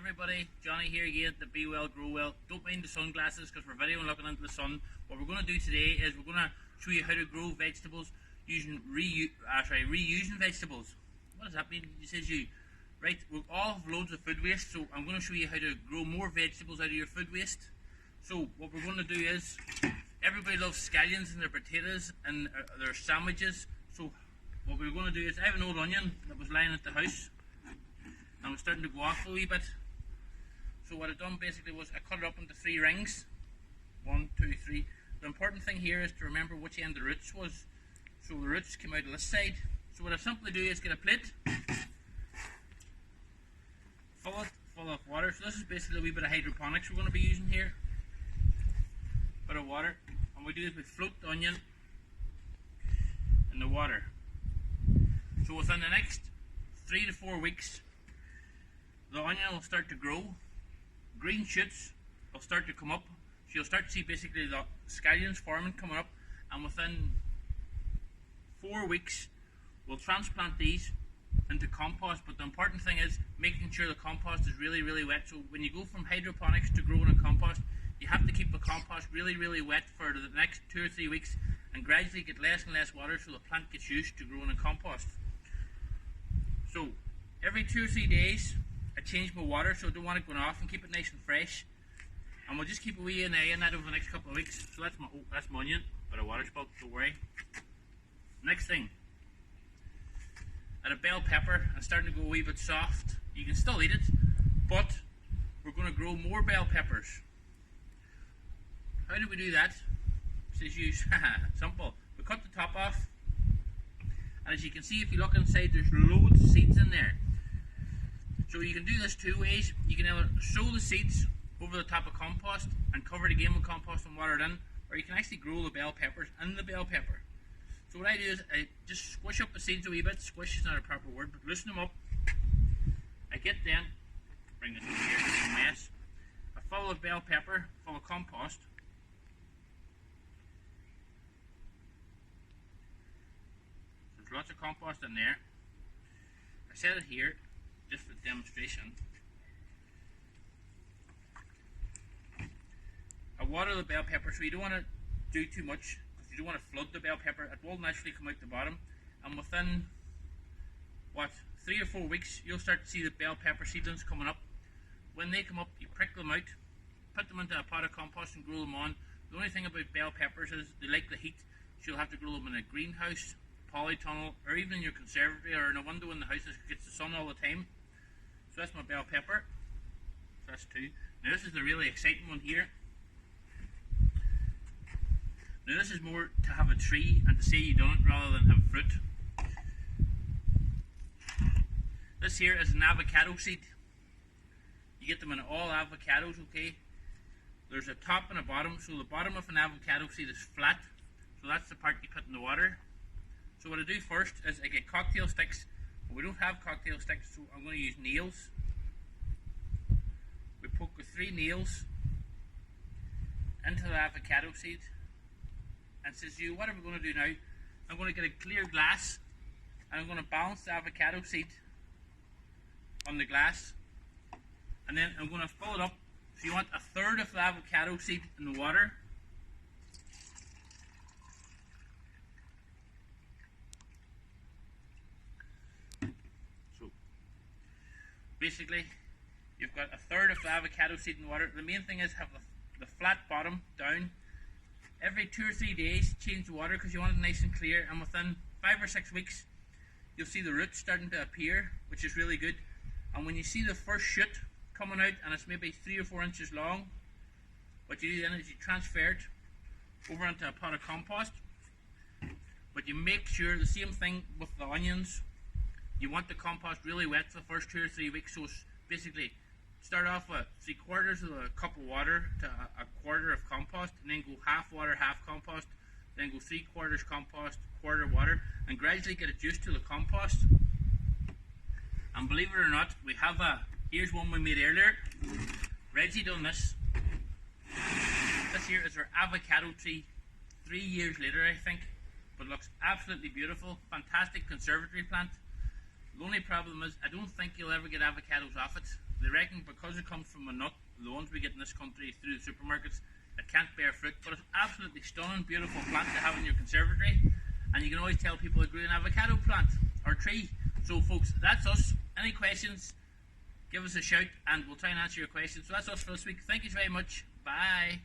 everybody, Johnny here again at Be Well Grow Well. Don't mind the sunglasses because we're videoing looking into the sun. What we're going to do today is we're going to show you how to grow vegetables using reusing vegetables. What does that mean? It says you, right, we all have loads of food waste, so I'm going to show you how to grow more vegetables out of your food waste. So what we're going to do is, everybody loves scallions in their potatoes and their sandwiches. So what we're going to do is, I have an old onion that was lying at the house and was starting to go off a wee bit. So what I done basically was I cut it up into 3 rings. 1, 2, 3. The important thing here is to remember which end the roots was. So the roots came out of this side. So what I simply do is get a plate, fill it full of water. So this is basically a wee bit of hydroponics we're going to be using here. Bit of water. And what we do is we float the onion in the water. So within the next 3 to 4 weeks, the onion will start to grow. Green shoots will start to come up. So you'll start to see basically the scallions forming, coming up, and within 4 weeks we'll transplant these into compost. But the important thing is making sure the compost is really, really wet. So when you go from hydroponics to growing in compost, you have to keep the compost really, really wet for the next 2 or 3 weeks and gradually get less and less water so the plant gets used to growing in compost. So every 2 or 3 days I change my water, so I don't want it going off, and keep it nice and fresh. And we'll just keep a wee eye on that over the next couple of weeks. So that's my onion, but a water spout, don't worry. Next thing, at a bell pepper, it's starting to go a wee bit soft. You can still eat it, but we're going to grow more bell peppers. How do we do that? It says use, simple. We cut the top off, and as you can see, if you look inside, there's loads of seeds in there. So you can do this 2 ways. You can either sow the seeds over the top of compost and cover it again with compost and water it in, or you can actually grow the bell peppers in the bell pepper. So what I do is I just squish up the seeds a wee bit. Squish is not a proper word, but loosen them up. I get then, bring this over here, it's a mess. I fill the bell pepper full of compost. There's lots of compost in there. I set it here just for demonstration. I water the bell pepper, so you don't want to do too much because you don't want to flood the bell pepper. It will naturally come out the bottom, and within 3 or 4 weeks you'll start to see the bell pepper seedlings coming up. When they come up, you prick them out, put them into a pot of compost and grow them on. The only thing about bell peppers is they like the heat, so you'll have to grow them in a greenhouse, polytunnel, or even in your conservatory or in a window in the house that gets the sun all the time. So that's my bell pepper. So that's 2. Now this is the really exciting one here. Now this is more to have a tree and to say you done it rather than have fruit. This here is an avocado seed. You get them in all avocados, okay? There's a top and a bottom, so the bottom of an avocado seed is flat. So that's the part you put in the water. So what I do first is I get cocktail sticks. But we don't have cocktail sticks, so I'm going to use nails. We poke with 3 nails into the avocado seed. And says, what are we going to do now? I'm going to get a clear glass and I'm going to balance the avocado seed on the glass, and then I'm going to fill it up. So you want 1/3 of the avocado seed in the water. So basically you've got 1/3 of the avocado seed in the water. The main thing is have the flat bottom down. Every 2 or 3 days change the water because you want it nice and clear, and within 5 or 6 weeks you'll see the roots starting to appear, which is really good. And when you see the first shoot coming out and it's maybe 3 or 4 inches long, what you do then is you transfer it over into a pot of compost. But you make sure the same thing with the onions. You want the compost really wet for the first 2 or 3 weeks. So it's basically start off with 3/4 of a cup of water to a quarter of compost, and then go half water, half compost, then go 3/4 compost, quarter water, and gradually get it used to the compost. And believe it or not, we have here's one we made earlier. Reggie done this. This here is our avocado tree 3 years later, I think, but looks absolutely beautiful. Fantastic conservatory plant. The only problem is I don't think you'll ever get avocados off it. they reckon because it comes from a nut, the ones we get in this country through the supermarkets, it can't bear fruit, but it's absolutely stunning, beautiful plant to have in your conservatory. And you can always tell people to grow an avocado plant or tree. So folks, that's us. Any questions, give us a shout and we'll try and answer your questions. So that's us for this week. Thank you very much. Bye.